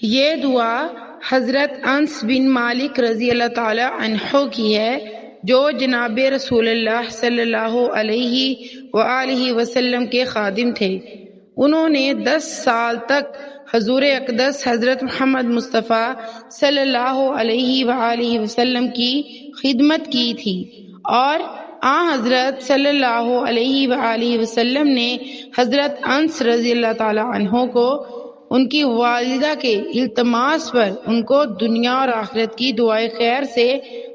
یہ دعا حضرت انس بن مالک رضی اللہ تعالی عنہ کی ہے، جو جناب رسول اللہ صلی اللہ علیہ وآلہ وسلم کے خادم تھے۔ انہوں نے 10 سال تک حضور اقدس حضرت محمد مصطفیٰ صلی اللہ علیہ وآلہ وسلم کی خدمت کی تھی، اور حضرت صلی اللہ علیہ وآلہ وسلم نے حضرت انس رضی اللہ تعالی عنہ کو ان کی والدہ کے التماس پر ان کو دنیا اور آخرت کی دعائے خیر سے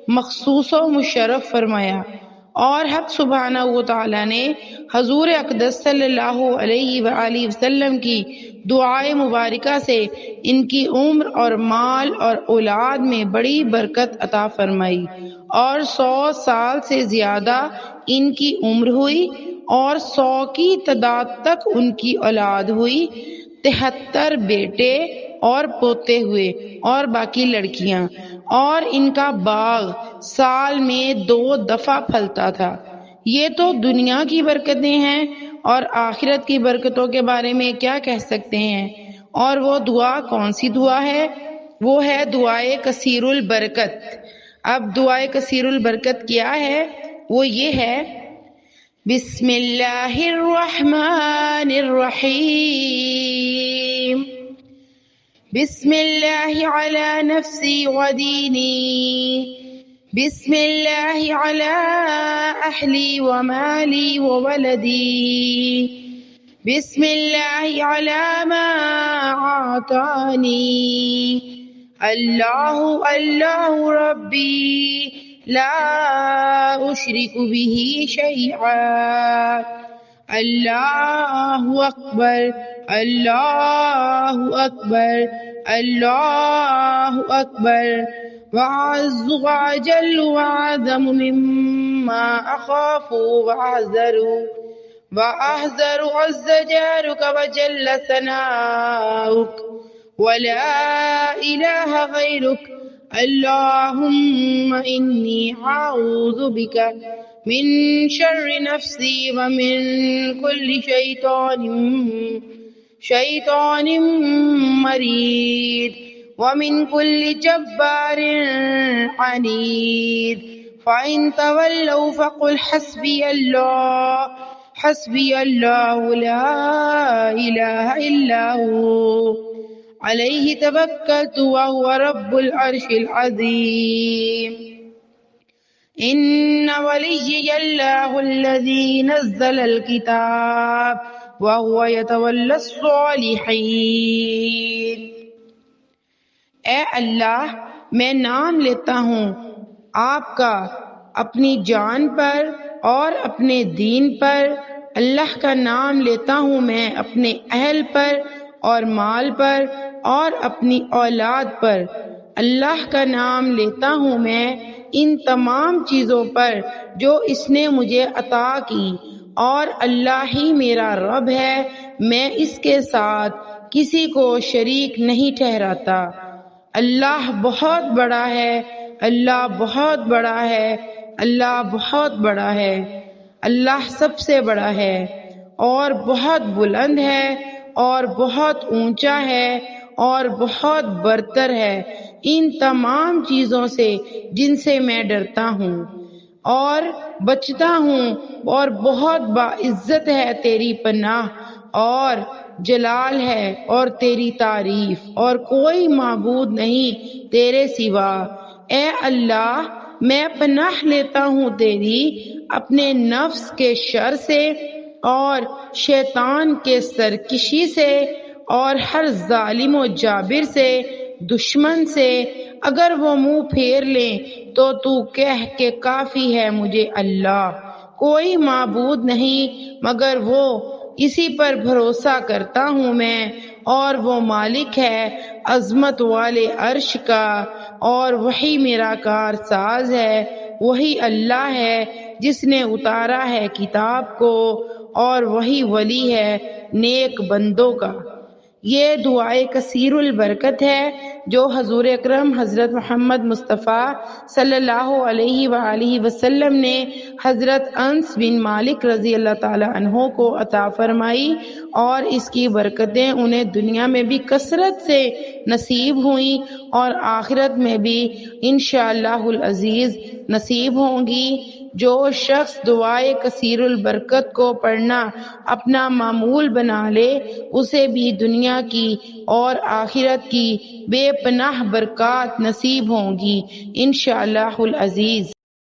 مخصوص و مشرف فرمایا، اور حق سبحانہ و تعالی نے حضور اقدس صلی اللہ علیہ وآلہ وسلم کی دعائے مبارکہ سے ان کی عمر اور مال اور اولاد میں بڑی برکت عطا فرمائی، اور 100 سال سے زیادہ ان کی عمر ہوئی، اور 100 کی تعداد تک ان کی اولاد ہوئی، 73 بیٹے اور پوتے ہوئے، اور باقی لڑکیاں، اور ان کا باغ سال میں 2 دفعہ پھلتا تھا۔ یہ تو دنیا کی برکتیں ہیں، اور آخرت کی برکتوں کے بارے میں کیا کہہ سکتے ہیں؟ اور وہ دعا کون سی دعا ہے؟ وہ ہے دعائے کثیر البرکت۔ اب دعائے کثیر البرکت کیا ہے؟ وہ یہ ہے: بسم اللہ الرحمن الرحیم، بسم اللہ علی نفسی ودینی، بسم اللہ علی اہلی ومالی وولدی، بسم اللہ علی ما اعطانی، اللہ اللہ ربی لا اشرک به شیئا، اللہ اکبر اللہ اکبر اللہ اکبر، وأعز وأجل وأعظم مما أخاف وأحذر عز جارك وجل ثناؤك ولا إله غيرك، اللهم إني أعوذ بك من شر نفسي ومن كل شيطان مريد ومن كل جبار عنيد، فإن تولوا فقل حسبي الله لا إله إلا هو عليه توكلت وهو رب العرش العظيم، إن وليي الله الذي نزل الكتاب وهو يتولى الصالحين۔ اے اللہ، میں نام لیتا ہوں آپ کا اپنی جان پر اور اپنے دین پر، اللہ کا نام لیتا ہوں میں اپنے اہل پر اور مال پر اور اپنی اولاد پر، اللہ کا نام لیتا ہوں میں ان تمام چیزوں پر جو اس نے مجھے عطا کی، اور اللہ ہی میرا رب ہے، میں اس کے ساتھ کسی کو شریک نہیں ٹھہراتا۔ اللہ بہت بڑا ہے، اللہ بہت بڑا ہے، اللہ بہت بڑا ہے، اللہ سب سے بڑا ہے اور بہت بلند ہے اور بہت اونچا ہے اور بہت برتر ہے ان تمام چیزوں سے جن سے میں ڈرتا ہوں اور بچتا ہوں، اور بہت باعزت ہے تیری پناہ اور جلال ہے اور تیری تعریف، اور کوئی معبود نہیں تیرے سوا۔ اے اللہ، میں پناہ لیتا ہوں تیری اپنے نفس کے شر سے اور شیطان کے سرکشی سے اور ہر ظالم و جابر سے، دشمن سے۔ اگر وہ منہ پھیر لیں تو کہہ کہ کافی ہے مجھے اللہ، کوئی معبود نہیں مگر وہ، اسی پر بھروسہ کرتا ہوں میں، اور وہ مالک ہے عظمت والے عرش کا، اور وہی میرا کار ساز ہے، وہی اللہ ہے جس نے اتارا ہے کتاب کو، اور وہی ولی ہے نیک بندوں کا۔ یہ دعائے کثیر البرکت ہے جو حضور اکرم حضرت محمد مصطفیٰ صلی اللہ علیہ وآلہ وسلم نے حضرت انس بن مالک رضی اللہ تعالی عنہ کو عطا فرمائی، اور اس کی برکتیں انہیں دنیا میں بھی کثرت سے نصیب ہوئیں اور آخرت میں بھی انشاءاللہ العزیز نصیب ہوں گی۔ جو شخص دعائے کثیر البرکت کو پڑھنا اپنا معمول بنا لے، اسے بھی دنیا کی اور آخرت کی بے پناہ برکات نصیب ہوں گی انشاءاللہ العزیز۔